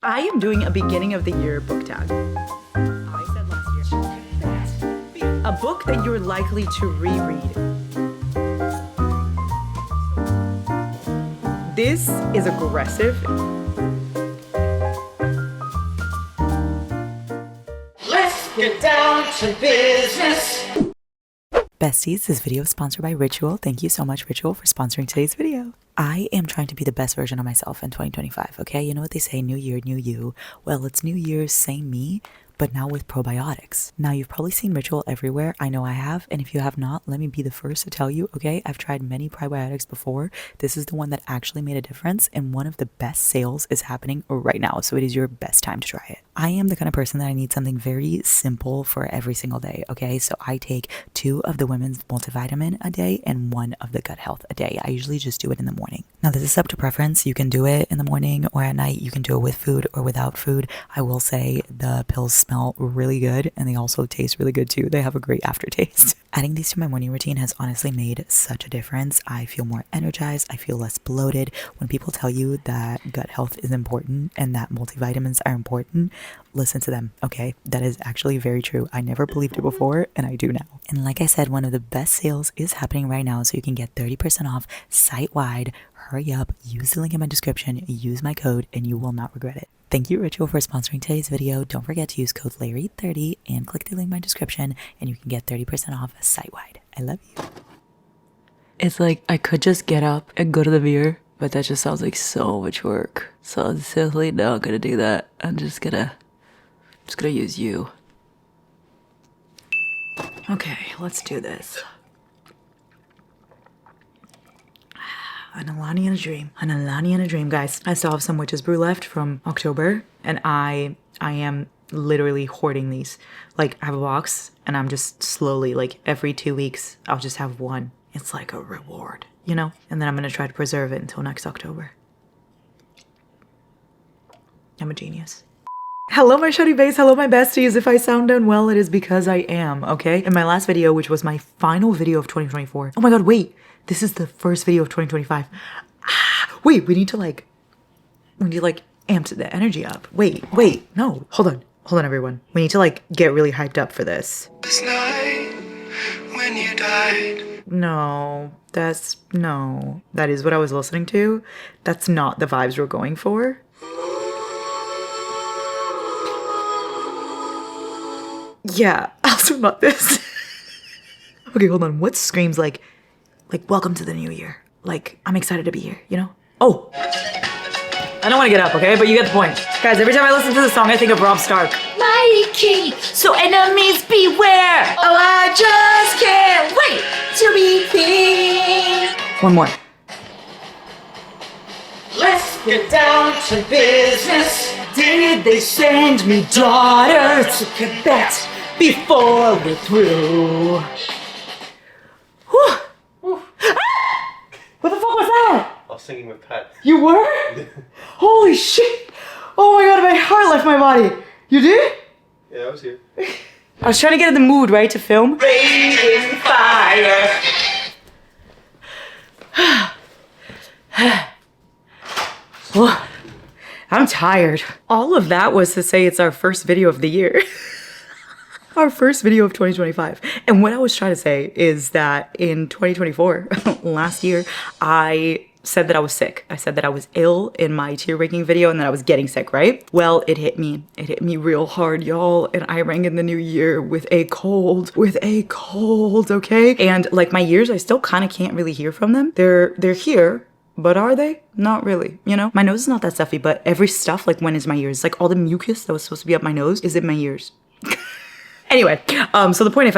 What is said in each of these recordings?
I am doing a beginning of the year book tag. I said last year, a book that you're likely to reread. This is aggressive. Let's get down to business. Besties, this video is sponsored by Ritual. Thank you so much, Ritual, for sponsoring today's video. I am trying to be the best version of myself in 2025, okay? You know what they say, new year, new you. Well, it's New Year's, same me, but now with probiotics. Now, you've probably seen Ritual everywhere. I know I have, and if you have not, let me be the first to tell you, okay? I've tried many probiotics before. This is the one that actually made a difference, and one of the best sales is happening right now, so it is your best time to try it. I am the kind of person that I need something very simple for every single day, okay? So I take 2 of the women's multivitamin a day and 1 of the gut health a day. I usually just do it in the morning. Now, this is up to preference. You can do it in the morning or at night. You can do it with food or without food. I will say the pills smell really good and they also taste really good too. They have a great aftertaste. Adding these to my morning routine has honestly made such a difference. I feel more energized. I feel less bloated. When people tell you that gut health is important and that multivitamins are important, listen to them, okay? That is actually very true. I never believed it before, and I do now. And like I said, one of the best sales is happening right now, so you can get 30% off site-wide. Hurry up, use the link in my description, use my code, and you will not regret it. Thank you, Ritual, for sponsoring today's video. Don't forget to use code Larry30 and click the link in my description, and you can get 30% off site-wide. I love you. It's like I could just get up and go to the mirror, but that just sounds like so much work. So I'm simply not gonna do that. I'm just gonna use you. Okay, let's do this. An Alani and a dream. An Alani and a dream, guys. I still have some witch's brew left from October, and I am literally hoarding these. Like, I have a box, and I'm just slowly, like, every 2 weeks, I'll just have one. It's like a reward, you know? And then I'm gonna try to preserve it until next October. I'm a genius. Hello, my shawty baes. Hello, my besties. If I sound unwell, it is because I am, okay? In my last video, which was my final video of 2024. Oh my god, wait. This is the first video of 2025. Wait, we need to amp the energy up. Wait, no. Hold on, everyone. We need to, get really hyped up for this. This night when you died. No, that is what I was listening to. That's not the vibes we're going for. Yeah, also not this. Okay, hold on. What screams like welcome to the new year? Like, I'm excited to be here, you know? Oh! I don't want to get up, okay? But you get the point. Guys, every time I listen to this song, I think of Rob Stark. Mighty king, so enemies beware. Oh, I just can't wait to be king. One more. Let's get down to business. Did they send me daughter to Quebec before we're through? Whew. What the fuck was that? I was singing with Pat. You were? Holy shit! Oh my god, my heart left my body. You did? Yeah, I was here. I was trying to get in the mood, right, to film. Raging fire. Oh, I'm tired. All of that was to say it's our first video of the year. Our first video of 2025. And what I was trying to say is that in 2024, last year, I said that I was sick. I said that I was ill in my tear-raking video and that I was getting sick, right? Well, it hit me. It hit me real hard, y'all. And I rang in the new year with a cold, okay? And like my ears, I still kind of can't really hear from them. They're here. But are they? Not really, you know? My nose is not that stuffy, but every stuff, like when is my ears? Like all the mucus that was supposed to be up my nose is in my ears. Anyway, so the point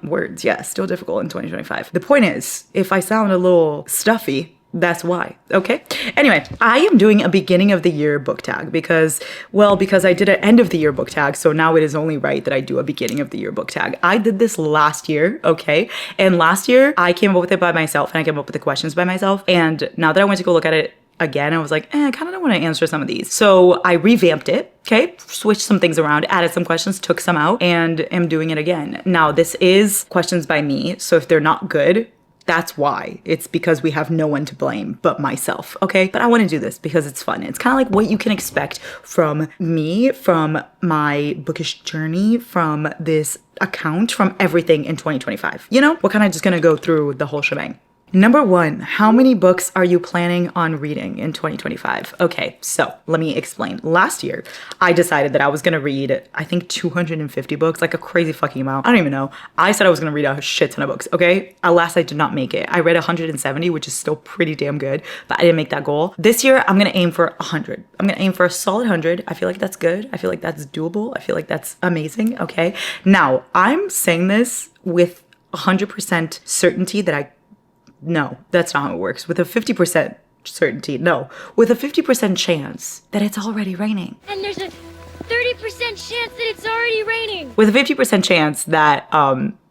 words, yeah, still difficult in 2025. The point is, if I sound a little stuffy, that's why, okay? Anyway, I am doing a beginning of the year book tag because I did an end of the year book tag, so now it is only right that I do a beginning of the year book tag. I did this last year, okay? And last year, I came up with it by myself, and I came up with the questions by myself, and now that I went to go look at it again, I was like, I kind of don't want to answer some of these. So I revamped it, okay? Switched some things around, added some questions, took some out, and am doing it again. Now, this is questions by me, so if they're not good, That's why. It's because we have no one to blame but myself, okay? But I want to do this because it's fun. It's kind of like what you can expect from me, from my bookish journey, from this account, from everything in 2025. You know, we're kind of just gonna go through the whole shebang. Number 1, how many books are you planning on reading in 2025? Okay, so let me explain. Last year, I decided that I was gonna read, I think 250 books, like a crazy fucking amount. I don't even know. I said I was gonna read a shit ton of books, okay? Alas, I did not make it. I read 170, which is still pretty damn good, but I didn't make that goal. This year, I'm gonna aim for 100. I'm gonna aim for a solid 100. I feel like that's good. I feel like that's doable. I feel like that's amazing, okay? Now, I'm saying this with 100% certainty that no, that's not how it works. With a 50% certainty, no. With a 50% chance that it's already raining. And there's a 30% chance that it's already raining. With a 50% chance that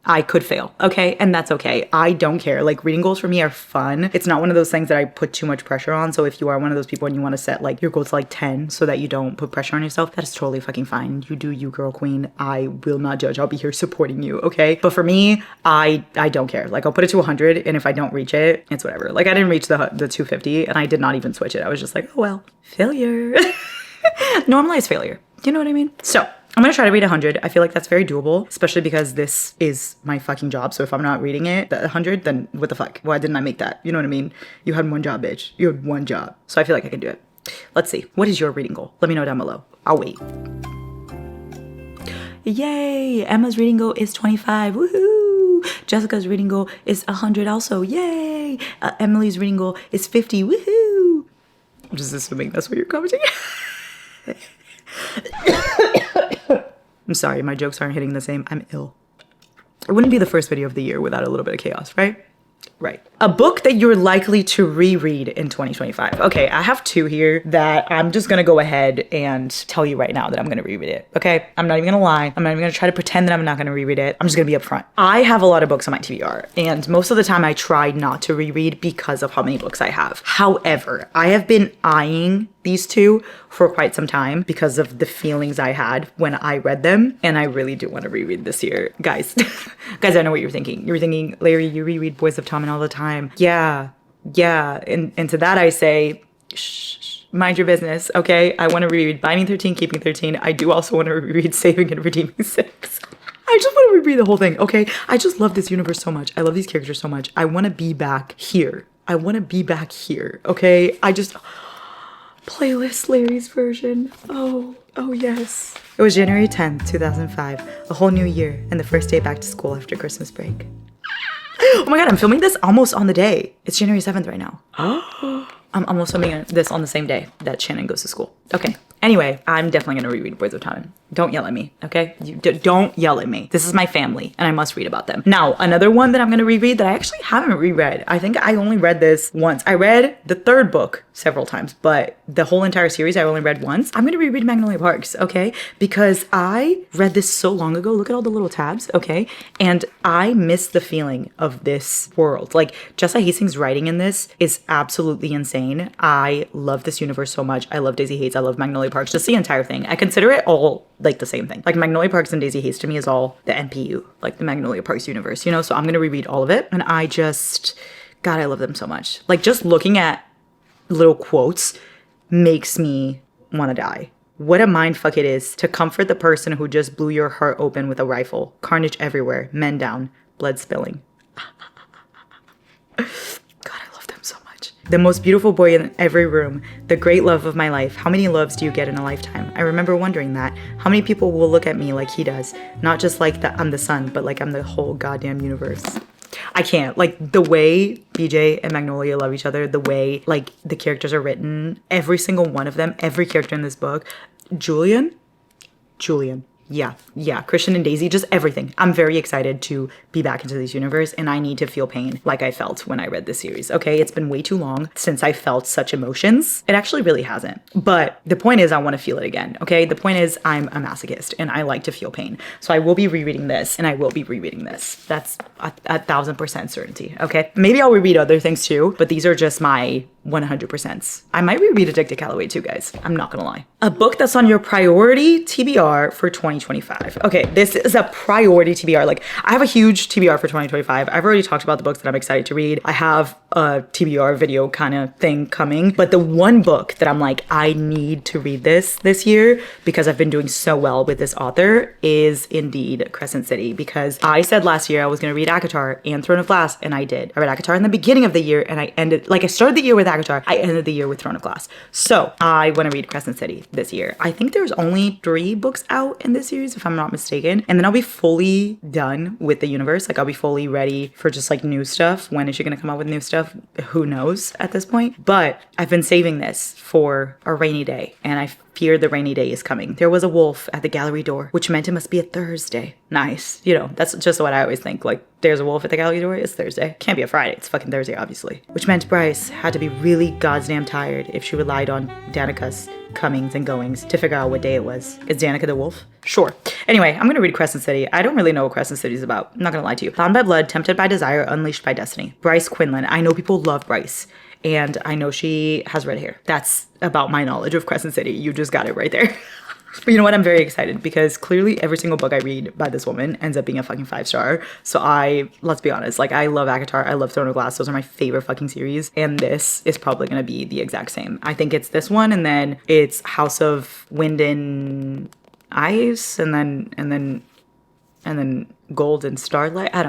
I could fail, okay? And that's okay. I don't care. Like, reading goals for me are fun. It's not one of those things that I put too much pressure on. So if you are one of those people and you want to set like your goal to like 10 so that you don't put pressure on yourself, that is totally fucking fine. You do you, girl queen. I will not judge. I'll be here supporting you, okay? But for me, I don't care. Like, I'll put it to 100, and if I don't reach it, it's whatever. Like, I didn't reach the 250, and I did not even switch it. I was just like, oh well, failure. Normalized failure. You know what I mean? So I'm gonna try to read 100. I feel like that's very doable, especially because this is my fucking job. So if I'm not reading it, the 100, then what the fuck? Why didn't I make that? You know what I mean? You had one job, bitch. You had one job. So I feel like I can do it. Let's see. What is your reading goal? Let me know down below. I'll wait. Yay! Emma's reading goal is 25. Woohoo! Jessica's reading goal is 100 also. Yay! Emily's reading goal is 50. Woohoo! I'm just assuming that's what you're commenting. I'm sorry, my jokes aren't hitting the same. I'm ill. It wouldn't be the first video of the year without a little bit of chaos, right? Right. A book that you're likely to reread in 2025. Okay, I have 2 here that I'm just gonna go ahead and tell you right now that I'm gonna reread it, okay? I'm not even gonna lie. I'm not even gonna try to pretend that I'm not gonna reread it. I'm just gonna be upfront. I have a lot of books on my TBR, and most of the time I try not to reread because of how many books I have. However, I have been eyeing these 2 for quite some time because of the feelings I had when I read them, and I really do want to reread this year. Guys, guys, I know what you're thinking. You're thinking, Larry, you reread Boys of Tommen all the time. Yeah. And to that I say, shh, mind your business, okay? I want to reread Binding 13, Keeping 13. I do also want to reread Saving and Redeeming 6. I just want to reread the whole thing, okay? I just love this universe so much. I love these characters so much. I want to be back here. I want to be back here, okay? Playlist Larry's version. Oh yes. It was January 10th, 2005, a whole new year, and the first day back to school after Christmas break. Oh my god, I'm filming this almost on the day. It's January 7th right now. I'm almost filming this on the same day that Shannon goes to school. Okay. Anyway, I'm definitely gonna reread Boys of Tommen. Don't yell at me, okay? You don't yell at me. This is my family, and I must read about them. Now, another one that I'm gonna reread that I actually haven't reread. I think I only read this once. I read the 3rd book several times, but the whole entire series I only read once. I'm gonna reread Magnolia Parks, okay? Because I read this so long ago. Look at all the little tabs, okay? And I miss the feeling of this world. Like, Jessa Hastings' writing in this is absolutely insane. I love this universe so much. I love Daisy Hates. I love Magnolia Parks. Just the entire thing. I consider it all like the same thing. Like, Magnolia Parks and Daisy Hates to me is all the MPU, like the Magnolia Parks universe, you know? So I'm gonna reread all of it. And God, I love them so much. Like, just looking at little quotes makes me wanna die. What a mindfuck it is to comfort the person who just blew your heart open with a rifle. Carnage everywhere, men down, blood spilling. God, I love them so much. The most beautiful boy in every room, the great love of my life. How many loves do you get in a lifetime? I remember wondering that. How many people will look at me like he does? Not just like that I'm the sun, but like I'm the whole goddamn universe. I can't. Like, the way BJ and Magnolia love each other, the way, like, the characters are written, every single one of them, every character in this book. Julian. Yeah, Christian and Daisy, just everything. I'm very excited to be back into this universe, and I need to feel pain like I felt when I read this series, okay? It's been way too long since I felt such emotions. It actually really hasn't. But the point is, I want to feel it again, okay? The point is, I'm a masochist, and I like to feel pain. So I will be rereading this, and I will be rereading this. That's a 1000% certainty, okay? Maybe I'll reread other things too, but these are just my 100%. I might reread Addicted Calloway too, guys. I'm not gonna lie. A book that's on your priority TBR for 2025. Okay, this is a priority TBR. Like, I have a huge TBR for 2025. I've already talked about the books that I'm excited to read. I have a TBR video kind of thing coming, but the one book that I'm like, I need to read this year because I've been doing so well with this author is indeed Crescent City, because I said last year I was gonna read ACOTAR and Throne of Glass, and I did. I read ACOTAR in the beginning of the year, and I started the year with ACOTAR, I ended the year with Throne of Glass. So I want to read Crescent City this year. I think there's only 3 books out in this series, if I'm not mistaken, and then I'll be fully done with the universe. Like, I'll be fully ready for just like new stuff. When is she gonna come out with new stuff? Who knows at this point? But I've been saving this for a rainy day, and I fear the rainy day is coming. There was a wolf at the gallery door, which meant it must be a Thursday. Nice. You know, that's just what I always think. Like, there's a wolf at the gallery door, it's Thursday. Can't be a Friday, it's fucking Thursday, obviously. Which meant Bryce had to be really goddamn tired if she relied on Danica's comings and goings to figure out what day it was. Is Danica the wolf? Sure. Anyway, I'm gonna read Crescent City. I don't really know what Crescent City is about. I'm not gonna lie to you. Bound by blood, tempted by desire, unleashed by destiny. Bryce Quinlan. I know people love Bryce, and I know she has red hair. That's about my knowledge of Crescent City. You just got it right there. But you know what? I'm very excited because clearly every single book I read by this woman ends up being a fucking 5-star. So let's be honest, like, I love ACOTAR, I love Throne of Glass. Those are my favorite fucking series. And this is probably going to be the exact same. I think it's this one, and then it's House of Wind and Ice, and then Gold and Starlight. I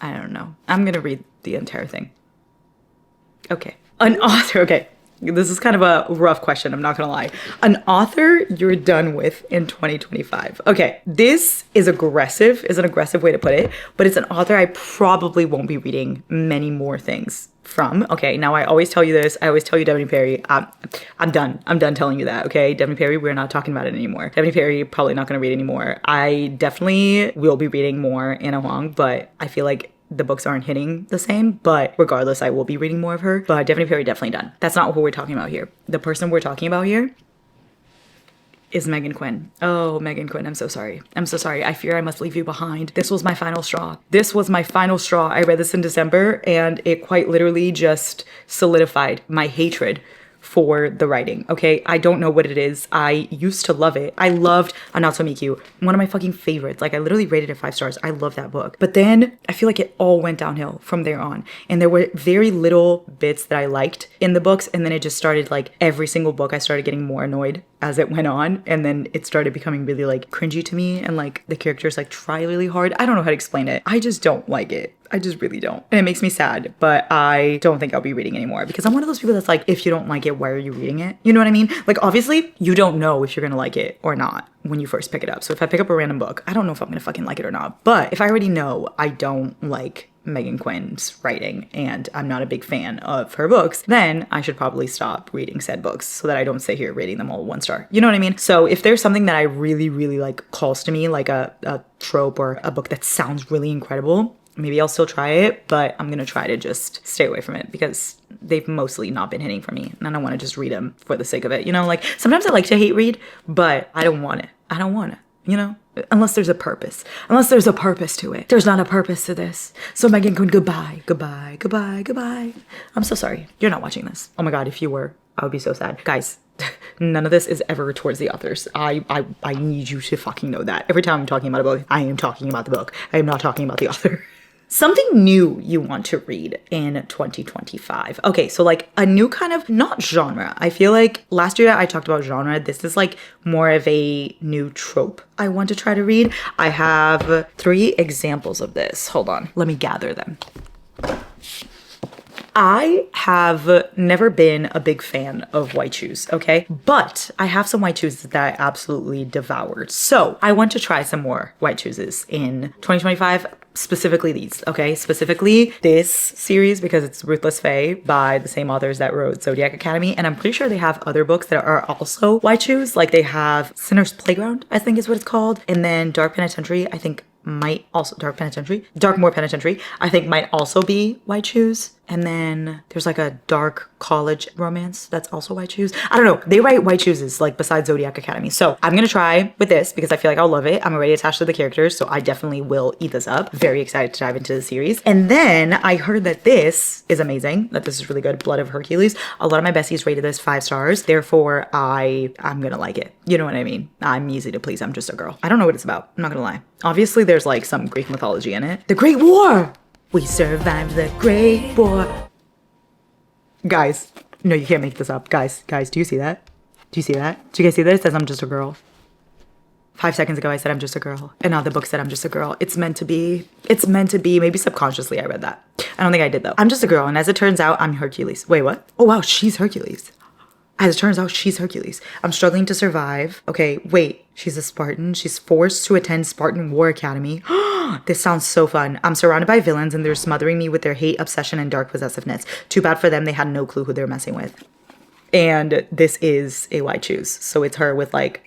don't know. I'm going to read the entire thing. Okay. An author, okay. This is kind of a rough question, I'm not gonna lie. An author you're done with in 2025. Okay, this is an aggressive way to put it, but it's an author I probably won't be reading many more things from. Okay, now I always tell you this, I always tell you Devney Perry, I'm done telling you that, okay? Devney Perry, we're not talking about it anymore. Devney Perry, probably not gonna read anymore. I definitely will be reading more Anna Huang, but I feel like the books aren't hitting the same, but regardless, I will be reading more of her. But Devney Perry, definitely done. That's not what we're talking about here. The person we're talking about here is Megan Quinn. Oh, Megan Quinn, I'm so sorry. I'm so sorry. I fear I must leave you behind. This was my final straw. This was my final straw. I read this in December, and it quite literally just solidified my hatred for the writing, okay? I don't know what it is. I used to love it. I loved Anato Mikyu, one of my fucking favorites. Like, I literally rated it 5 stars. I love that book. But then I feel like it all went downhill from there on. And there were very little bits that I liked in the books, and then it just started, like, every single book I started getting more annoyed as it went on, and then it started becoming really, like, cringy to me, and, like, the characters, like, try really hard. I don't know how to explain it. I just don't like it. I just really don't. And it makes me sad, but I don't think I'll be reading anymore because I'm one of those people that's like, if you don't like it, why are you reading it? You know what I mean? Like, obviously, you don't know if you're gonna like it or not when you first pick it up. So if I pick up a random book, I don't know if I'm gonna fucking like it or not. But if I already know I don't like Megan Quinn's writing and I'm not a big fan of her books, then I should probably stop reading said books so that I don't sit here rating them all 1 star. You know what I mean? So if there's something that I really, really like calls to me, like a trope or a book that sounds really incredible, maybe I'll still try it, but I'm gonna try to just stay away from it because they've mostly not been hitting for me and I don't want to just read them for the sake of it. You know, like, sometimes I like to hate read, but I don't want it. I don't want it, you know? Unless there's a purpose. Unless there's a purpose to it. There's not a purpose to this. So Megan Quinn, goodbye, goodbye, goodbye, goodbye. I'm so sorry. You're not watching this. Oh my God, if you were, I would be so sad. Guys, none of this is ever towards the authors. I need you to fucking know that. Every time I'm talking about a book, I am talking about the book. I am not talking about the author. Something new you want to read in 2025. Okay, so like a new kind of, not genre. I feel like last year I talked about genre. This is like more of a new trope I want to try to read. I have 3 examples of this. Hold on, let me gather them. I have never been a big fan of white shoes, okay? But I have some white shoes that I absolutely devoured. So I want to try some more white shoes in 2025, specifically these, okay? Specifically this series because it's Ruthless Fae by the same authors that wrote Zodiac Academy. And I'm pretty sure they have other books that are also white shoes. Like they have Sinner's Playground, I think is what it's called. And then Dark Penitentiary, I think might also, Darkmoor Penitentiary, I think might also be white shoes. And then there's like a dark college romance that's also white shoes. I don't know. They write white shoes like besides Zodiac Academy. So I'm gonna try with this because I feel like I'll love it. I'm already attached to the characters, so I definitely will eat this up. Very excited to dive into the series. And then I heard that this is amazing, that this is really good. Blood of Hercules. A lot of my besties rated this 5 stars. Therefore, I'm gonna like it. You know what I mean? I'm easy to please. I'm just a girl. I don't know what it's about. I'm not gonna lie. Obviously, there's like some Greek mythology in it. The Great War! We survived the Great War. Guys, no, you can't make this up. Guys, do you see that? Do you see that? Do you guys see that? It says I'm just a girl. 5 seconds ago, I said I'm just a girl. And now the book said I'm just a girl. It's meant to be. It's meant to be. Maybe subconsciously I read that. I don't think I did though. I'm just a girl. And as it turns out, I'm Hercules. Wait, what? Oh, wow, she's Hercules. As it turns out, she's Hercules. I'm struggling to survive. Okay, wait. She's a Spartan. She's forced to attend Spartan War Academy. This sounds so fun. I'm surrounded by villains and they're smothering me with their hate, obsession, and dark possessiveness. Too bad for them. They had no clue who they were messing with. And this is a white shoes. So it's her with like,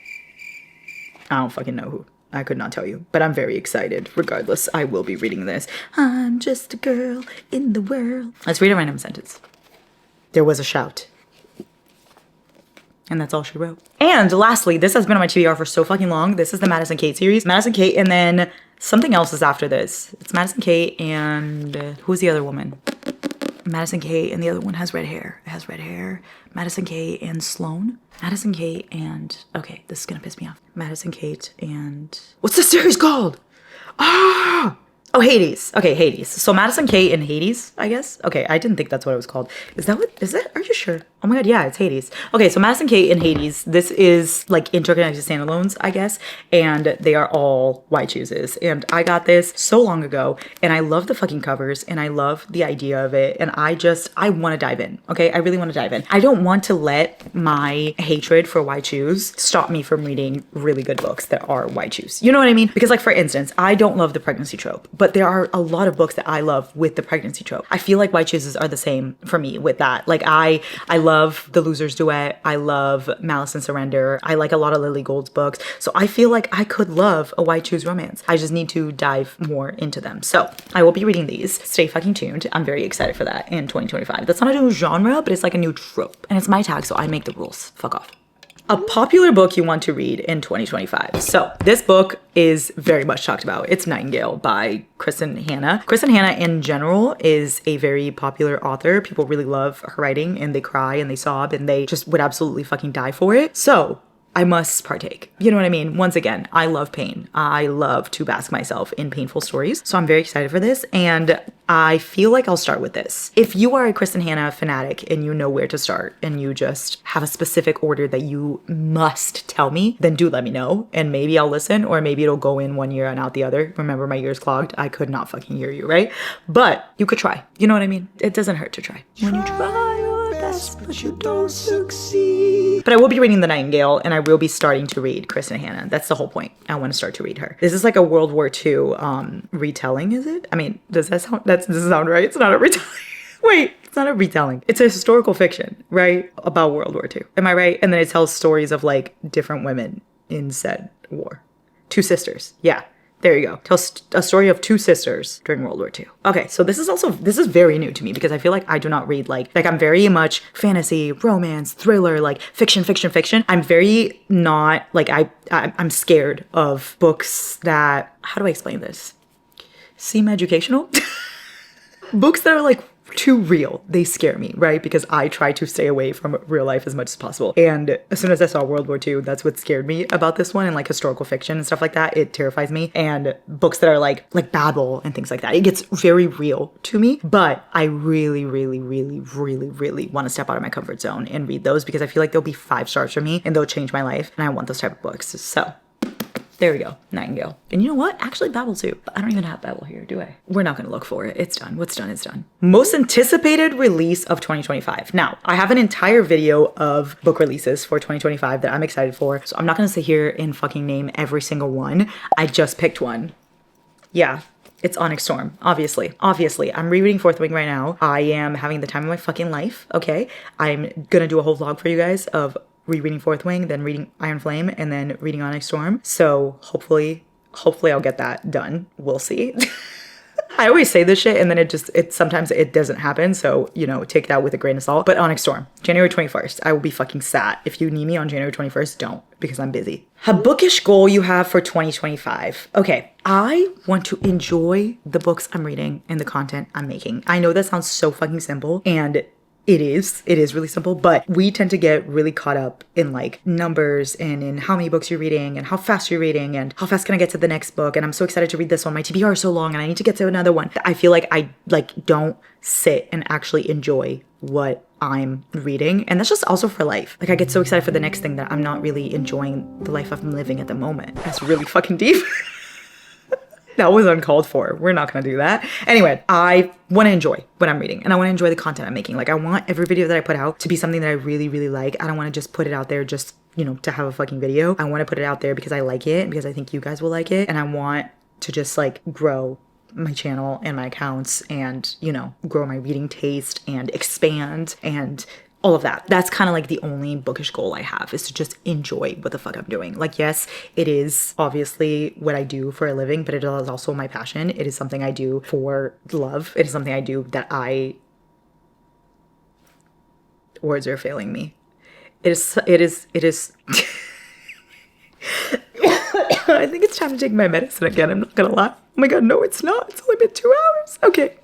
I don't fucking know who. I could not tell you, but I'm very excited. Regardless, I will be reading this. I'm just a girl in the world. Let's read a random sentence. There was a shout. And that's all she wrote. And lastly, this has been on my TBR for so fucking long. This is the Madison Kate series. Madison Kate, and then something else is after this. It's Madison Kate and who's the other woman? Madison Kate and the other one has red hair. It has red hair. Madison Kate and Sloane. Madison Kate and, okay, this is gonna piss me off. Madison Kate and, what's the series called? Ah! Oh, Hades. Okay, Hades. So Madison Kate and Hades, I guess. Okay, I didn't think that's what it was called. Is that what, is it? Are you sure? Oh my god, yeah, it's Hades. Okay, so Madison Kate and Hades, this is like interconnected standalones, I guess. And they are all white chooses. And I got this so long ago. And I love the fucking covers. And I love the idea of it. And I want to dive in. Okay, I really want to dive in. I don't want to let my hatred for white shoes stop me from reading really good books that are white shoes. You know what I mean? Because like, for instance, I don't love the pregnancy trope. But there are a lot of books that I love with the pregnancy trope. I feel like white chooses are the same for me with that. Like I love The Loser's Duet. I love Malice and Surrender. I like a lot of Lily Gould's books. So I feel like I could love a white choose romance. I just need to dive more into them. So I will be reading these. Stay fucking tuned. I'm very excited for that in 2025. That's not a new genre, but it's like a new trope. And it's my tag, so I make the rules. Fuck off. A popular book you want to read in 2025. So this book is very much talked about. It's Nightingale by Kristen Hanna. Kristen Hanna in general is a very popular author. People really love her writing and they cry and they sob and they just would absolutely fucking die for it. So I must partake. You know what I mean? Once again, I love pain. I love to bask myself in painful stories. So I'm very excited for this. And I feel like I'll start with this. If you are a Kristen Hanna fanatic and you know where to start and you just have a specific order that you must tell me, then do let me know. And maybe I'll listen, or maybe it'll go in one ear and out the other. Remember, my ears clogged. I could not fucking hear you, right? But you could try. You know what I mean? It doesn't hurt to try. When you try your best, but you don't succeed. But I will be reading The Nightingale and I will be starting to read Kristen Hanna. That's the whole point. I want to start to read her. This is like a World War II retelling, is it? I mean, does that sound right? It's not a retelling. Wait, it's not a retelling. It's a historical fiction, right? About World War II. Am I right? And then it tells stories of like different women in said war. 2 sisters. Yeah. There you go. Tells a story of 2 sisters during World War II. Okay, so this is very new to me because I feel like I do not read like I'm very much fantasy, romance, thriller, like fiction. I'm very not like I'm scared of books that, how do I explain this? Seem educational? Books that are like too real, they scare me, right? Because I try to stay away from real life as much as possible. And as soon as I saw World War II, that's what scared me about this one, and like historical fiction and stuff like that. It terrifies me. And books that are like Babel and things like that. It gets very real to me. But I really want to step out of my comfort zone and read those because I feel like they'll be 5 stars for me and they'll change my life. And I want those type of books. So there we go, Nightingale. And you know what? Actually, Babel too. But I don't even have Babel here, do I? We're not going to look for it. It's done. What's done is done. Most anticipated release of 2025. Now, I have an entire video of book releases for 2025 that I'm excited for. So I'm not going to sit here and fucking name every single one. I just picked one. Yeah. It's Onyx Storm, obviously. I'm rereading Fourth Wing right now. I am having the time of my fucking life, okay? I'm gonna do a whole vlog for you guys of rereading Fourth Wing, then reading Iron Flame, and then reading Onyx Storm. So hopefully I'll get that done. We'll see. I always say this shit and then sometimes it doesn't happen. So, you know, take it out with a grain of salt. But Onyx Storm, January 21st. I will be fucking sad. If you need me on January 21st, don't, because I'm busy. A bookish goal you have for 2025. Okay, I want to enjoy the books I'm reading and the content I'm making. I know that sounds so fucking simple, and it is really simple, but we tend to get really caught up in like numbers and in how many books you're reading and how fast you're reading and how fast can I get to the next book, and I'm so excited to read this one. My TBR is so long and I need to get to another one. I feel like I don't sit and actually enjoy what I'm reading, and that's just also for life. Like I get so excited for the next thing that I'm not really enjoying the life I'm living at the moment. That's really fucking deep. That was uncalled for. We're not gonna do that. Anyway, I want to enjoy what I'm reading and I want to enjoy the content I'm making. Like I want every video that I put out to be something that I really, really like. I don't want to just put it out there just, you know, to have a fucking video. I want to put it out there because I like it and because I think you guys will like it. And I want to just like grow my channel and my accounts and, you know, grow my reading taste and expand and all of that. That's kind of like the only bookish goal I have, is to just enjoy what the fuck I'm doing. Like, yes, it is obviously what I do for a living, but it is also my passion. It is something I do for love. It is something I do that words are failing me. It is I think it's time to take my medicine again. I'm not gonna lie. Oh my god, no, it's not. It's only been 2 hours. Okay.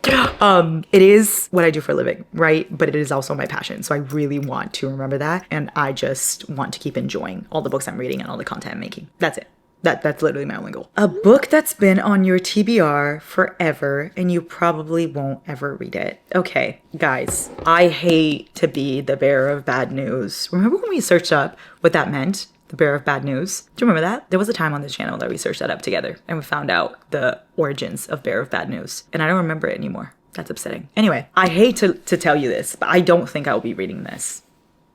It is what I do for a living, right? But it is also my passion. So I really want to remember that. And I just want to keep enjoying all the books I'm reading and all the content I'm making. That's it. That's literally my only goal. A book that's been on your TBR forever and you probably won't ever read it. Okay, guys, I hate to be the bearer of bad news. Remember when we searched up what that meant? The bearer of bad news. Do you remember that? There was a time on this channel that we searched that up together and we found out the origins of bearer of bad news. And I don't remember it anymore. That's upsetting. Anyway, I hate to tell you this, but I don't think I will be reading this.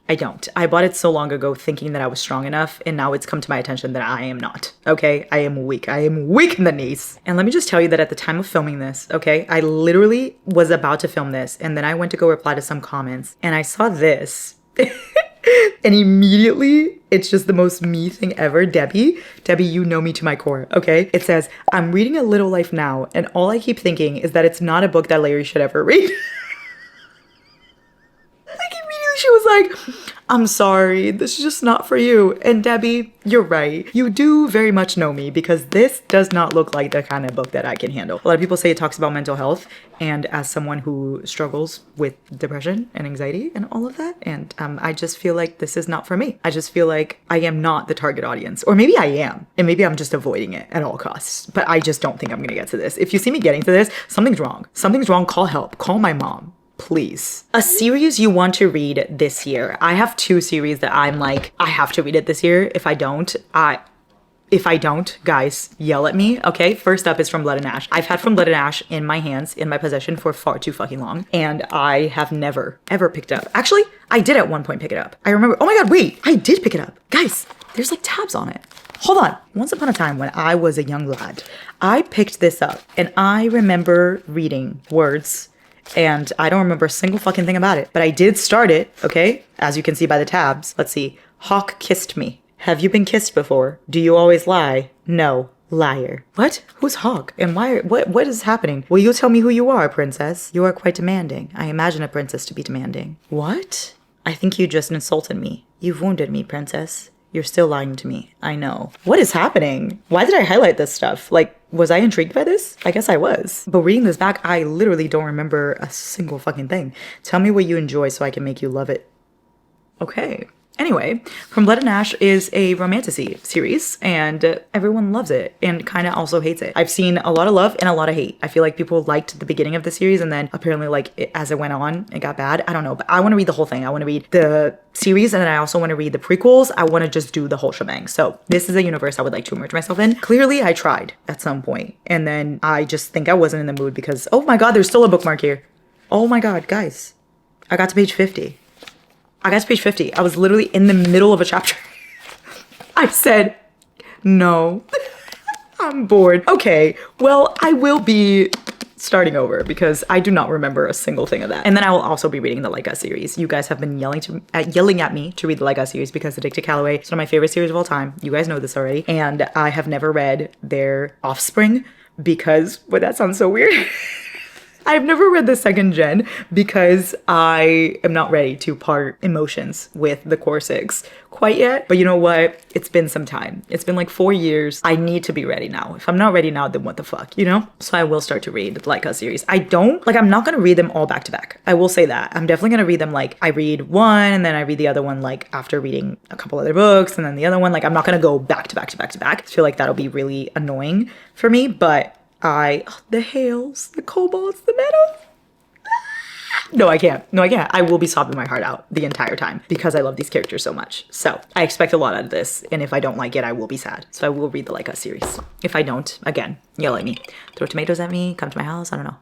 I don't. I bought it so long ago thinking that I was strong enough, and now it's come to my attention that I am not. Okay? I am weak. I am weak in the knees. And let me just tell you that at the time of filming this, okay, I literally was about to film this, and then I went to go reply to some comments, and I saw this. And immediately, it's just the most me thing ever. Debbie, you know me to my core, okay? It says, I'm reading A Little Life now, and all I keep thinking is that it's not a book that Larry should ever read. She was like, I'm sorry, this is just not for you. And Debbie, you're right. You do very much know me, because this does not look like the kind of book that I can handle. A lot of people say it talks about mental health, and as someone who struggles with depression and anxiety and all of that, and I just feel like this is not for me. I just feel like I am not the target audience. Or maybe I am, and maybe I'm just avoiding it at all costs. But I just don't think I'm gonna get to this. If you see me getting to this, something's wrong. Something's wrong, call help. Call my mom. Please. A series you want to read this year. I have 2 series that I'm like, I have to read it this year. If I don't, guys, yell at me, okay? First up is From Blood and Ash. I've had From Blood and Ash in my hands, in my possession for far too fucking long, and I have never, ever picked it up. Actually, I did at one point pick it up. I remember, oh my god, wait, I did pick it up. Guys, there's like tabs on it. Hold on. Once upon a time when I was a young lad, I picked this up, and I remember reading words, and I don't remember a single fucking thing about it. But I did start it, okay? As you can see by the tabs. Let's see. Hawk kissed me. Have you been kissed before? Do you always lie? No. Liar. What? Who's Hawk? And why? What is happening? Will you tell me who you are, princess? You are quite demanding. I imagine a princess to be demanding. What? I think you just insulted me. You've wounded me, princess. You're still lying to me. I know. What is happening? Why did I highlight this stuff? Like, was I intrigued by this? I guess I was. But reading this back, I literally don't remember a single fucking thing. Tell me what you enjoy so I can make you love it. Okay. Anyway, From Blood and Ash is a romantasy series, and everyone loves it and kind of also hates it. I've seen a lot of love and a lot of hate. I feel like people liked the beginning of the series, and then apparently, like, as it went on, it got bad. I don't know, but I want to read the whole thing. I want to read the series, and then I also want to read the prequels. I want to just do the whole shebang. So this is a universe I would like to immerse myself in. Clearly, I tried at some point, and then I just think I wasn't in the mood because, oh my god, there's still a bookmark here. Oh my god, guys. I got to page 50. I got to page 50. I was literally in the middle of a chapter. I said, no, I'm bored. Okay, well, I will be starting over because I do not remember a single thing of that. And then I will also be reading the Like Us series. You guys have been yelling at me to read the Like Us series because Addicted Calloway is one of my favorite series of all time. You guys know this already. And I have never read their Offspring, because, but that sounds so weird. I've never read the second gen because I am not ready to part emotions with the core six quite yet. But you know what? It's been some time. It's been like 4 years. I need to be ready now. If I'm not ready now, then what the fuck, you know? So I will start to read the Like Us series. I'm not gonna read them all back to back. I will say that. I'm definitely gonna read them like I read one and then I read the other one like after reading a couple other books and then the other one. Like I'm not gonna go back to back to back to back. I feel like that'll be really annoying for me, but the hails, the kobolds, the meadows. No, I can't. I will be sobbing my heart out the entire time because I love these characters so much. So I expect a lot out of this. And if I don't like it, I will be sad. So I will read the Like Us series. If I don't, again, yell at me. Throw tomatoes at me, come to my house. I don't know.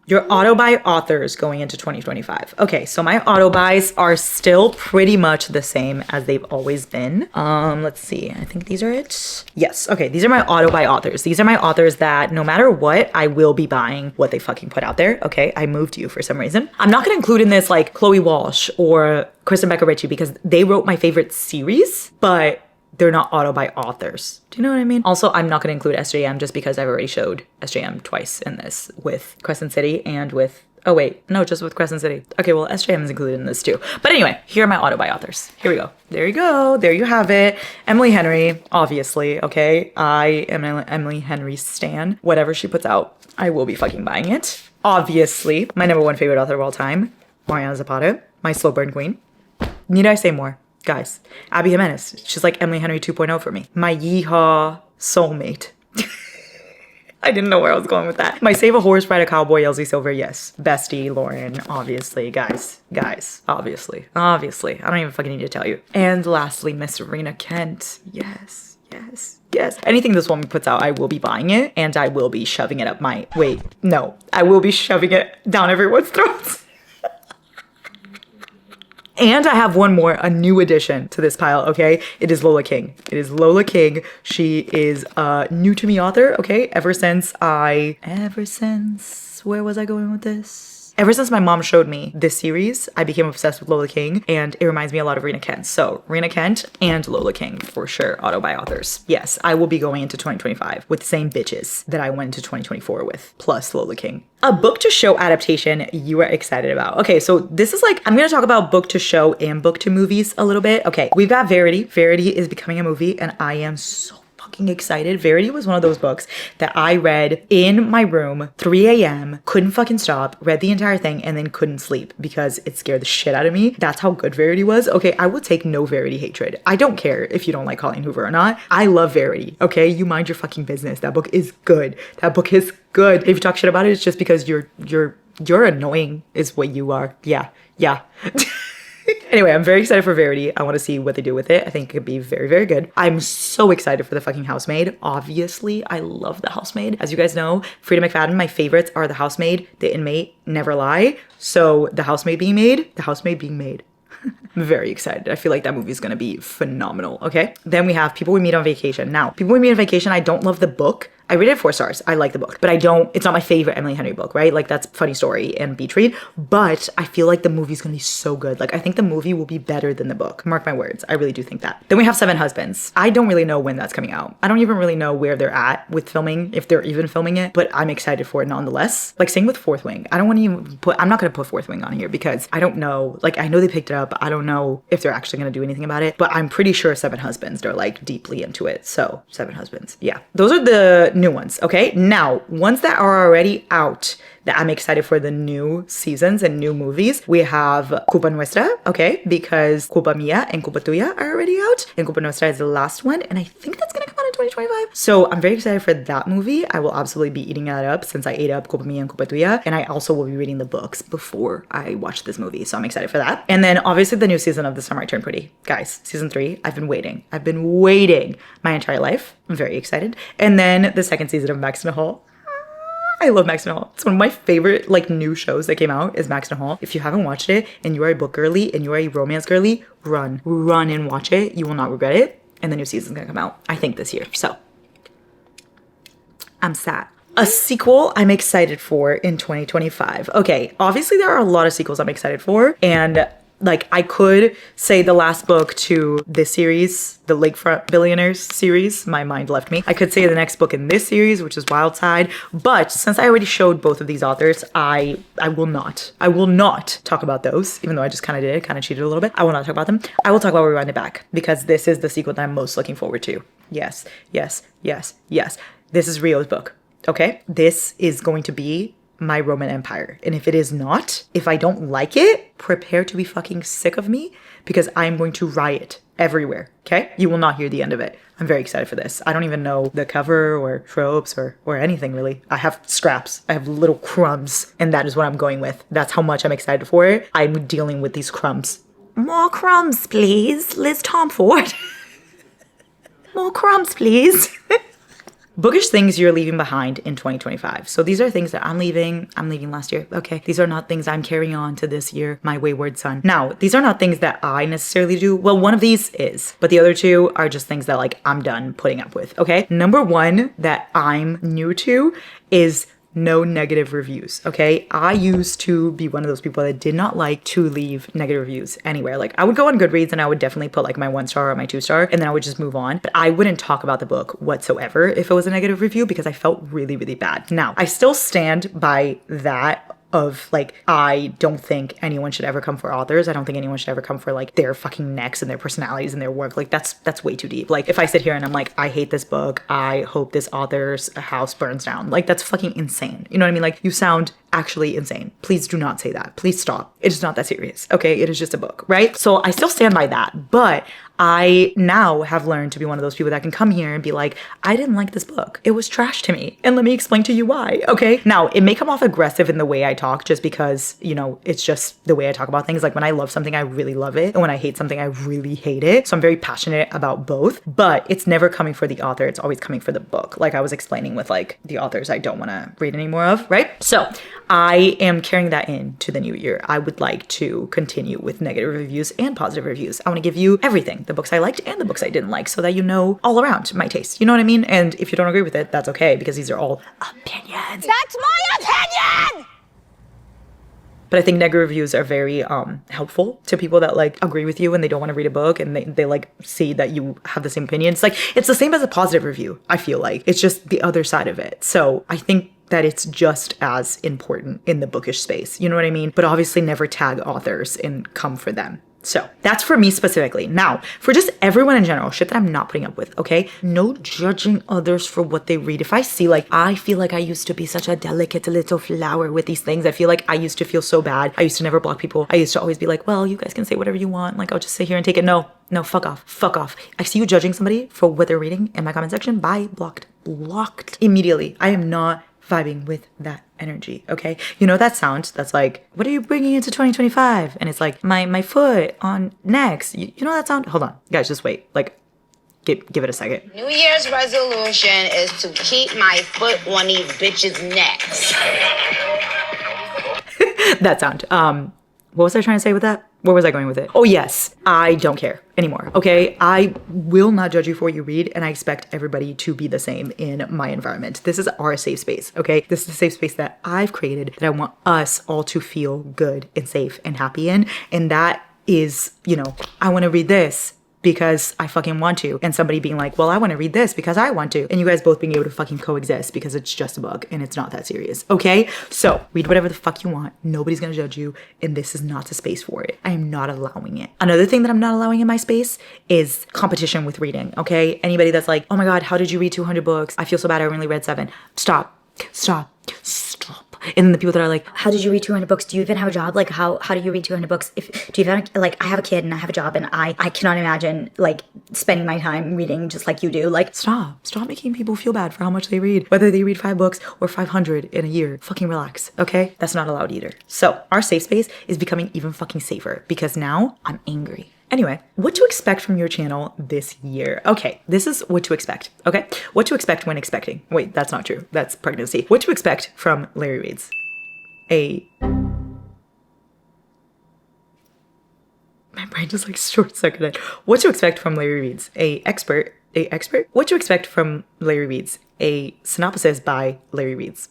Your auto-buy authors going into 2025. Okay, so my auto-buys are still pretty much the same as they've always been. Let's see, I think these are it. Yes, okay, these are my auto-buy authors. These are my authors that no matter what, I will be buying what they fucking put out there. Okay, I moved you for some reason. I'm not gonna include in this like Chloe Walsh or Kristen Becker Ritchie because they wrote my favorite series, but they're not auto-buy authors. Do you know what I mean? Also, I'm not going to include SJM just because I've already showed SJM twice in this with Crescent City and with, oh wait, no, just with Crescent City. Okay, well, SJM is included in this too. But anyway, here are my auto-buy authors. Here we go. There you go. There you have it. Emily Henry, obviously, okay? I am an Emily Henry stan. Whatever she puts out, I will be fucking buying it. Obviously, my #1 favorite author of all time, Mariana Zapata, my slow burn queen. Need I say more? Guys, Abby Jimenez, she's like Emily Henry 2.0 for me. My yeehaw soulmate. I didn't know where I was going with that. My save a horse, ride a cowboy, Elsie Silver, yes. Bestie, Lauren, obviously, guys, obviously. I don't even fucking need to tell you. And lastly, Miss Rena Kent, yes. Anything this woman puts out, I will be buying it, and I will be shoving it up I will be shoving it down everyone's throats. And I have one more, a new addition to this pile, okay? It is Lola King. She is a new to me author, okay? Ever since, where was I going with this? Ever since my mom showed me this series, I became obsessed with Lola King, and it reminds me a lot of Rena Kent. So Rena Kent and Lola King, for sure, auto-buy authors. Yes, I will be going into 2025 with the same bitches that I went into 2024 with, plus Lola King. A book to show adaptation you are excited about. Okay, so this is like, I'm gonna talk about book to show and book to movies a little bit. Okay, we've got Verity. Verity is becoming a movie, and I am so fucking excited. Verity was one of those books that I read in my room, 3 a.m., couldn't fucking stop, read the entire thing, and then couldn't sleep because it scared the shit out of me. That's how good Verity was. Okay, I will take no Verity hatred. I don't care if you don't like Colleen Hoover or not. I love Verity, okay? You mind your fucking business. That book is good. If you talk shit about it, it's just because you're annoying is what you are. Yeah. Anyway, I'm very excited for Verity. I want to see what they do with it. I think it could be very, very good. I'm so excited for the fucking Housemaid. Obviously, I love the Housemaid. As you guys know, Frida McFadden, my favorites are the Housemaid, the Inmate, Never Lie. So the Housemaid being made. I'm very excited. I feel like that movie is going to be phenomenal, okay? Then we have People We Meet on Vacation. Now, People We Meet on Vacation, I don't love the book. I rated it 4 stars. I like the book, but it's not my favorite Emily Henry book, right? Like that's Funny Story and Beach Read, but I feel like the movie's gonna be so good. Like I think the movie will be better than the book. Mark my words. I really do think that. Then we have Seven Husbands. I don't really know when that's coming out. I don't even really know where they're at with filming, if they're even filming it, but I'm excited for it nonetheless. Like same with Fourth Wing. I'm not gonna put Fourth Wing on here because I don't know. Like I know they picked it up. I don't know if they're actually gonna do anything about it, but I'm pretty sure Seven Husbands, they're like deeply into it. So Seven Husbands. Yeah. Those are the new ones, okay? Now, ones that are already out that I'm excited for the new seasons and new movies, we have Culpa Nuestra, okay? Because Culpa Mia and Culpa Tuya are already out, and Culpa Nuestra is the last one, and I think that's gonna come out in 2025. So I'm very excited for that movie. I will absolutely be eating that up since I ate up Culpa Mia and Culpa Tuya, and I also will be reading the books before I watch this movie, so I'm excited for that. And then obviously the new season of The Summer I Turned Pretty. Guys, season 3, I've been waiting my entire life. I'm very excited. And then the second season of Max and Hall. I love Max and Hall. It's one of my favorite like new shows that came out is Max and Hall. If you haven't watched it and you are a book girly and you are a romance girly, run and watch it. You will not regret it. And the new season's gonna come out, I think this year. So I'm sad. A sequel I'm excited for in 2025. Okay, obviously there are a lot of sequels I'm excited for, and Like, I could say the last book to this series, the Lakefront Billionaires series, my mind left me. I could say the next book in this series, which is Wild Side. But since I already showed both of these authors, I will not talk about those, even though I just kind of did, kind of cheated a little bit. I will not talk about them. I will talk about Rewind It Back, because this is the sequel that I'm most looking forward to. Yes, yes, yes, yes. This is Rio's book, okay? This is going to be my Roman Empire. And if it is not, if I don't like it, prepare to be fucking sick of me, because I'm going to riot everywhere, okay? You will not hear the end of it. I'm very excited for this. I don't even know the cover or tropes or anything really. I have scraps. I have little crumbs, and that is what I'm going with. That's how much I'm excited for it. I'm dealing with these crumbs. More crumbs, please. Liz Tomford. More crumbs, please. Bookish things you're leaving behind in 2025. So these are things that I'm leaving last year. Okay. These are not things I'm carrying on to this year, my wayward son. Now, these are not things that I necessarily do. Well, one of these is, but the other two are just things that like I'm done putting up with. Okay. Number one that I'm new to is no negative reviews, okay? I used to be one of those people that did not like to leave negative reviews anywhere. Like, I would go on Goodreads and I would definitely put like my 1-star or my 2-star, and then I would just move on. But I wouldn't talk about the book whatsoever if it was a negative review, because I felt really, really bad. Now, I still stand by that of like, I don't think anyone should ever come for authors. I don't think anyone should ever come for like their fucking necks and their personalities and their work. Like that's way too deep. Like, if I sit here and I'm like, I hate this book, I hope this author's house burns down, like that's fucking insane. You know what I mean? Like, you sound actually insane. Please do not say that. Please stop. It is not that serious. Okay. It is just a book, right? So I still stand by that, but I now have learned to be one of those people that can come here and be like, I didn't like this book. It was trash to me. And let me explain to you why. Okay. Now, it may come off aggressive in the way I talk, just because, you know, it's just the way I talk about things. Like, when I love something, I really love it. And when I hate something, I really hate it. So I'm very passionate about both, but it's never coming for the author. It's always coming for the book. Like I was explaining with like the authors I don't want to read anymore of, right? So I am carrying that into the new year. I would like to continue with negative reviews and positive reviews. I want to give you everything, the books I liked and the books I didn't like, so that you know all around my taste. You know what I mean? And if you don't agree with it, that's okay, because these are all opinions. That's my opinion! But I think negative reviews are very helpful to people that like agree with you and they don't want to read a book, and they like see that you have the same opinion. It's like, it's the same as a positive review, I feel like. It's just the other side of it. So I think that it's just as important in the bookish space. You know what I mean? But obviously never tag authors and come for them. So that's for me specifically. Now, for just everyone in general, shit that I'm not putting up with, okay? No judging others for what they read. If I see like, I feel like I used to be such a delicate little flower with these things. I feel like I used to feel so bad. I used to never block people. I used to always be like, well, you guys can say whatever you want. Like, I'll just sit here and take it. No, fuck off. Fuck off. I see you judging somebody for what they're reading in my comment section. Bye. Blocked immediately. I am not vibing with that energy, okay? You know that sound that's like, what are you bringing into 2025? And it's like, my foot on next. You know that sound? Hold on, guys, just wait. Like, give it a second. New Year's resolution is to keep my foot on these bitches' necks. That sound. What was I trying to say with that? Where was I going with it? Oh yes, I don't care anymore, okay? I will not judge you for what you read, and I expect everybody to be the same in my environment. This is our safe space, okay? This is a safe space that I've created that I want us all to feel good and safe and happy in. And that is, you know, I want to read this because I fucking want to, and somebody being like, well, I want to read this because I want to, and you guys both being able to fucking coexist because it's just a book and it's not that serious, okay? So read whatever the fuck you want. Nobody's gonna judge you, and this is not the space for it. I am not allowing it. Another thing that I'm not allowing in my space is competition with reading, okay? Anybody that's like, oh my god, how did you read 200 books? I feel so bad, I only read 7. Stop. And then the people that are like, how did you read 200 books? Do you even have a job? Like, how do you read 200 books? Do you even, like, I have a kid and I have a job, and I cannot imagine, like, spending my time reading just like you do. Like, stop making people feel bad for how much they read. Whether they read 5 books or 500 in a year, fucking relax, okay? That's not allowed either. So our safe space is becoming even fucking safer because now I'm angry. Anyway, what to expect from your channel this year? Okay, this is what to expect, okay? What to expect when expecting. Wait, that's not true. That's pregnancy. What to expect from Larry Reads. My brain just like short-circuited. What to expect from Larry Reads. A expert? What to expect from Larry Reads. A synopsis by Larry Reads.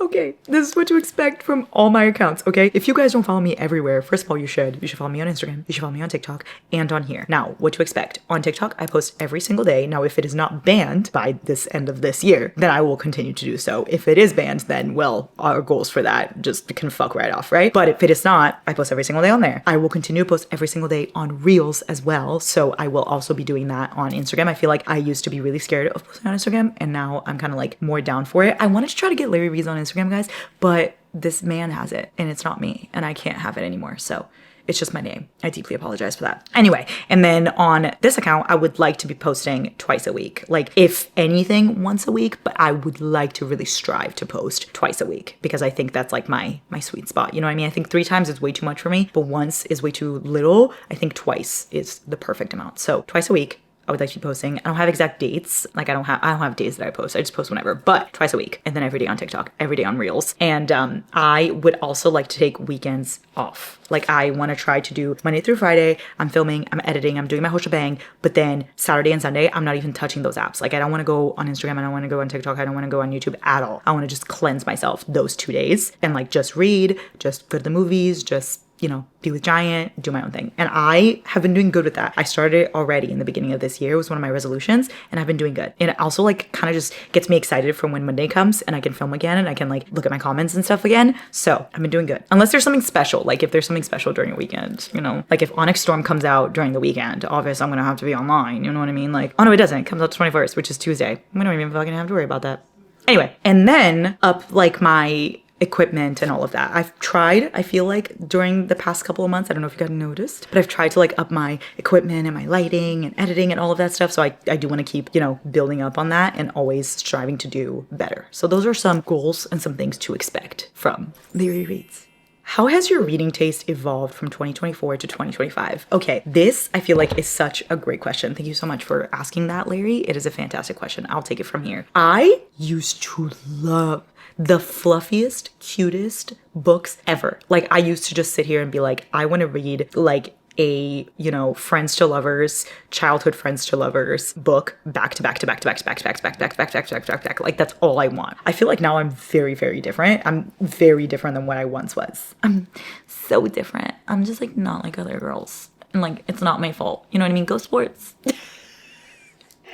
Okay, this is what to expect from all my accounts, okay? If you guys don't follow me everywhere, first of all, you should. You should follow me on Instagram. You should follow me on TikTok and on here. Now, what to expect. On TikTok, I post every single day. Now, if it is not banned by this end of this year, then I will continue to do so. If it is banned, then, well, our goals for that just can fuck right off, right? But if it is not, I post every single day on there. I will continue to post every single day on Reels as well. So I will also be doing that on Instagram. I feel like I used to be really scared of posting on Instagram, and now I'm kind of like more down for it. I wanted to try to get Larry Reads on Instagram, guys, but this man has it and it's not me, and I can't have it anymore. So it's just my name. I deeply apologize for that. Anyway, and then on this account, I would like to be posting twice a week. Like, if anything, once a week, but I would like to really strive to post twice a week because I think that's like my sweet spot. You know what I mean? I think 3 times is way too much for me, but once is way too little. I think twice is the perfect amount. So twice a week, I would like to be posting. I don't have exact dates. Like, I don't have days that I post. I just post whenever, but twice a week. And then every day on TikTok, every day on Reels. And I would also like to take weekends off. Like, I want to try to do Monday through Friday. I'm filming, I'm editing, I'm doing my whole shebang. But then Saturday and Sunday, I'm not even touching those apps. Like, I don't want to go on Instagram. I don't want to go on TikTok. I don't want to go on YouTube at all. I want to just cleanse myself those 2 days and like just read, just go to the movies, just, you know, be with Giant, do my own thing. And I have been doing good with that. I started it already in the beginning of this year. It was one of my resolutions, and I've been doing good. And it also like kind of just gets me excited for when Monday comes and I can film again and I can like look at my comments and stuff again. So I've been doing good. Unless there's something special, like if there's something special during a weekend, you know, like if Onyx Storm comes out during the weekend, obviously I'm gonna have to be online. You know what I mean? Like, oh no, it doesn't. It comes out the 21st, which is Tuesday. We don't even fucking have to worry about that. Anyway, and then up like my equipment and all of that. I've tried, I feel like during the past couple of months, I don't know if you guys noticed, but I've tried to like up my equipment and my lighting and editing and all of that stuff. So I do want to keep, you know, building up on that and always striving to do better. So those are some goals and some things to expect from the rereads. How has your reading taste evolved from 2024 to 2025? Okay, this I feel like is such a great question. Thank you so much for asking that, Larry. It is a fantastic question. I'll take it from here. I used to love the fluffiest, cutest books ever. Like, I used to just sit here and be like, I want to read like a, you know, friends to lovers, childhood friends to lovers book back to back to back to back to back to back to back to back to back to back to back to back to back. Like, that's all I want. I feel like now I'm very, very different. I'm very different than what I once was. I'm so different. I'm just like not like other girls. And like, it's not my fault. You know what I mean? Go sports.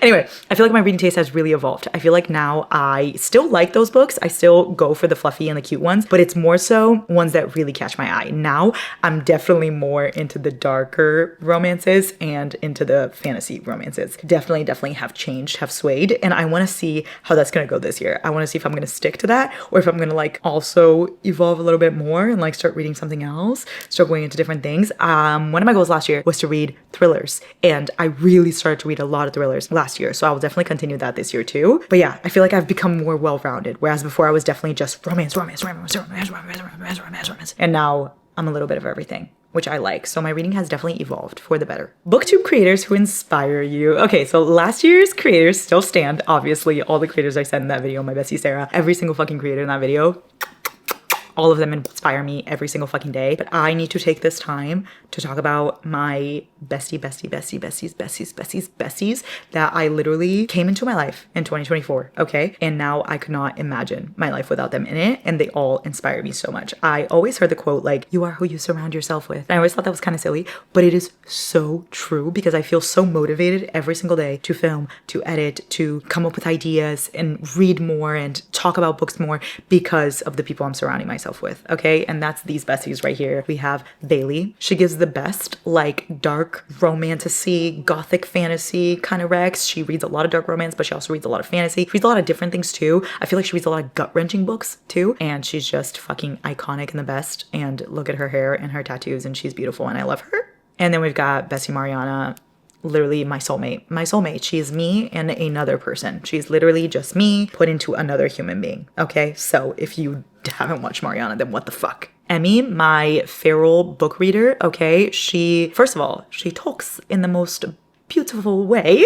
Anyway, I feel like my reading taste has really evolved. I feel like now I still like those books. I still go for the fluffy and the cute ones, but it's more so ones that really catch my eye. Now I'm definitely more into the darker romances and into the fantasy romances. Definitely have changed, have swayed, and I want to see how that's going to go this year. I want to see if I'm going to stick to that or if I'm going to like also evolve a little bit more and like start reading something else, start going into different things. One of my goals last year was to read thrillers, and I really started to read a lot of thrillers last year, so I will definitely continue that this year too. But yeah, I feel like I've become more well-rounded, whereas before I was definitely just romance, and now I'm a little bit of everything, which I like. So my reading has definitely evolved for the better. Booktube creators who inspire you. Okay, so last year's creators still stand. Obviously, all the creators I said in that video, my bestie Sarah, every single fucking creator in that video, all of them inspire me every single fucking day. But I need to take this time to talk about my besties that I literally came into my life in 2024, okay? And now I could not imagine my life without them in it, and they all inspire me so much. I always heard the quote, like, you are who you surround yourself with. And I always thought that was kind of silly, but it is so true because I feel so motivated every single day to film, to edit, to come up with ideas and read more and talk about books more because of the people I'm surrounding myself with, okay? And that's these besties right here. We have Bailey. She gives the best, like, dark romantasy, gothic fantasy kind of recs. She reads a lot of dark romance, but she also reads a lot of fantasy. She reads a lot of different things too. I feel like she reads a lot of gut-wrenching books too, and she's just fucking iconic and the best. And look at her hair and her tattoos, and she's beautiful, and I love her. And then we've got Bessie Mariana, literally my soulmate. My soulmate. She is me and another person. She's literally just me put into another human being. Okay, so if you haven't watched Mariana, then what the fuck? Emmy, my feral book reader, okay, she, first of all, she talks in the most beautiful way.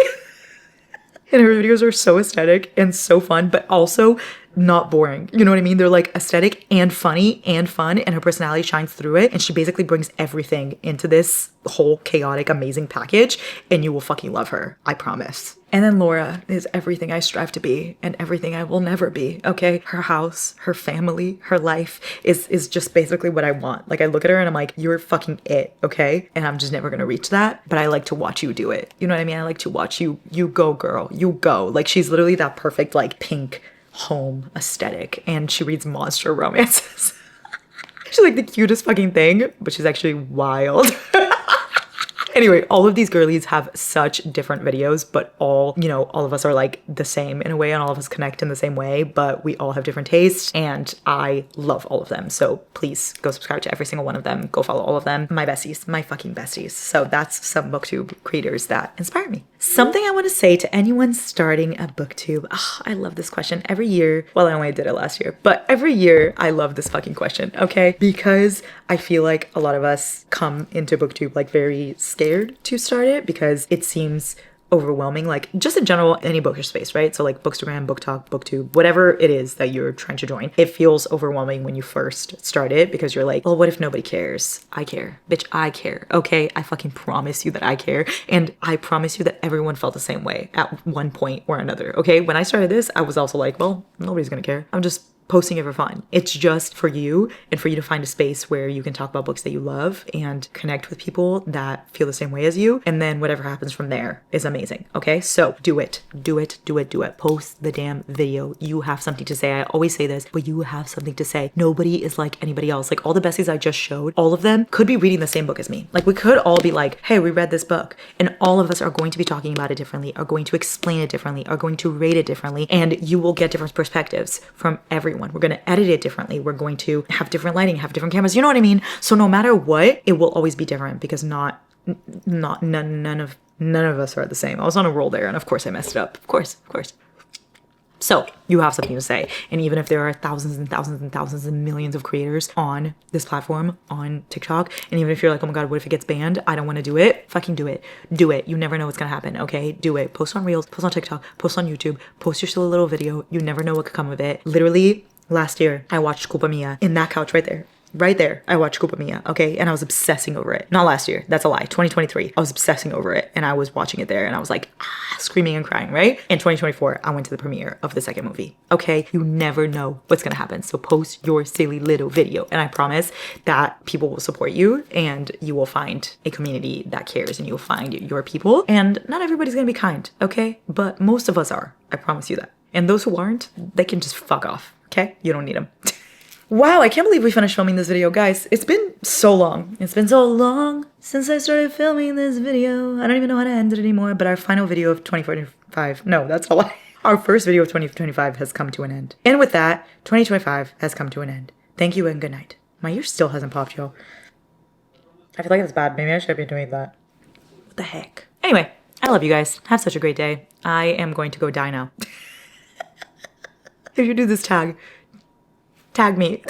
And her videos are so aesthetic and so fun, but also not boring. You know what I mean? They're like aesthetic and funny and fun, and her personality shines through it. And she basically brings everything into this whole chaotic, amazing package, and you will fucking love her. I promise. And then Laura is everything I strive to be and everything I will never be, okay? Her house, her family, her life is just basically what I want. Like I look at her and I'm like, you're fucking it, okay? And I'm just never gonna reach that, but I like to watch you do it. You know what I mean? I like to watch you go, girl, you go. Like she's literally that perfect like pink home aesthetic, and she reads monster romances. She's like the cutest fucking thing, but she's actually wild. Anyway, all of these girlies have such different videos, but all, you know, all of us are like the same in a way, and all of us connect in the same way, but we all have different tastes, and I love all of them. So please go subscribe to every single one of them. Go follow all of them. My besties, my fucking besties. So that's some booktube creators that inspire me. Something I want to say to anyone starting a booktube. Oh, I love this question every year. Well, I only did it last year, but every year I love this fucking question, okay? Because I feel like a lot of us come into booktube like very scared to start it because it seems overwhelming, like just in general, any bookish space, right? So like Bookstagram, BookTok, BookTube, whatever it is that you're trying to join, it feels overwhelming when you first start it because you're like, well, what if nobody cares? I care. Bitch, I care. Okay, I fucking promise you that I care. And I promise you that everyone felt the same way at one point or another, okay? When I started this, I was also like, well, nobody's gonna care. I'm just posting it for fun. It's just for you and for you to find a space where you can talk about books that you love and connect with people that feel the same way as you. And then whatever happens from there is amazing. Okay, so do it. Do it. Do it. Do it. Post the damn video. You have something to say. I always say this, but you have something to say. Nobody is like anybody else. Like all the besties I just showed, all of them could be reading the same book as me. Like we could all be like, hey, we read this book, and all of us are going to be talking about it differently, are going to explain it differently, are going to rate it differently, and you will get different perspectives from everyone. We're going to edit it differently. We're going to have different lighting, have different cameras. You know what I mean? So no matter what, it will always be different because none of us are the same. I was on a roll there, and of course I messed it up. Of course. So you have something to say. And even if there are thousands and thousands and thousands and millions of creators on this platform, on TikTok, and even if you're like, oh my God, what if it gets banned? I don't want to do it. Fucking do it. Do it. You never know what's going to happen. Okay. Do it. Post on Reels, post on TikTok, post on YouTube, post your silly little video. You never know what could come of it. Literally last year, I watched Culpa Mia in that couch right there. Right there, I watched Culpa Mia, okay? And I was obsessing over it. Not last year, that's a lie. 2023, I was obsessing over it, and I was watching it there, and I was like, screaming and crying, right? In 2024, I went to the premiere of the second movie, okay? You never know what's gonna happen, so post your silly little video, and I promise that people will support you, and you will find a community that cares, and you'll find your people, and not everybody's gonna be kind, okay? But most of us are, I promise you that. And those who aren't, they can just fuck off, okay? You don't need them. Wow, I can't believe we finished filming this video. Guys, it's been so long. It's been so long since I started filming this video. I don't even know how to end it anymore, but our final video of 2045, no, that's a lie. Our first video of 2025 has come to an end. And with that, 2025 has come to an end. Thank you and good night. My ear still hasn't popped, y'all. I feel like that's bad. Maybe I should be doing that. What the heck? Anyway, I love you guys. Have such a great day. I am going to go die now. If you do this tag me.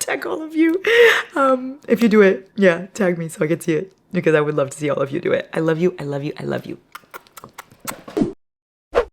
Tag all of you. If you do it, yeah, tag me so I can see it because I would love to see all of you do it. I love you. I love you. I love you.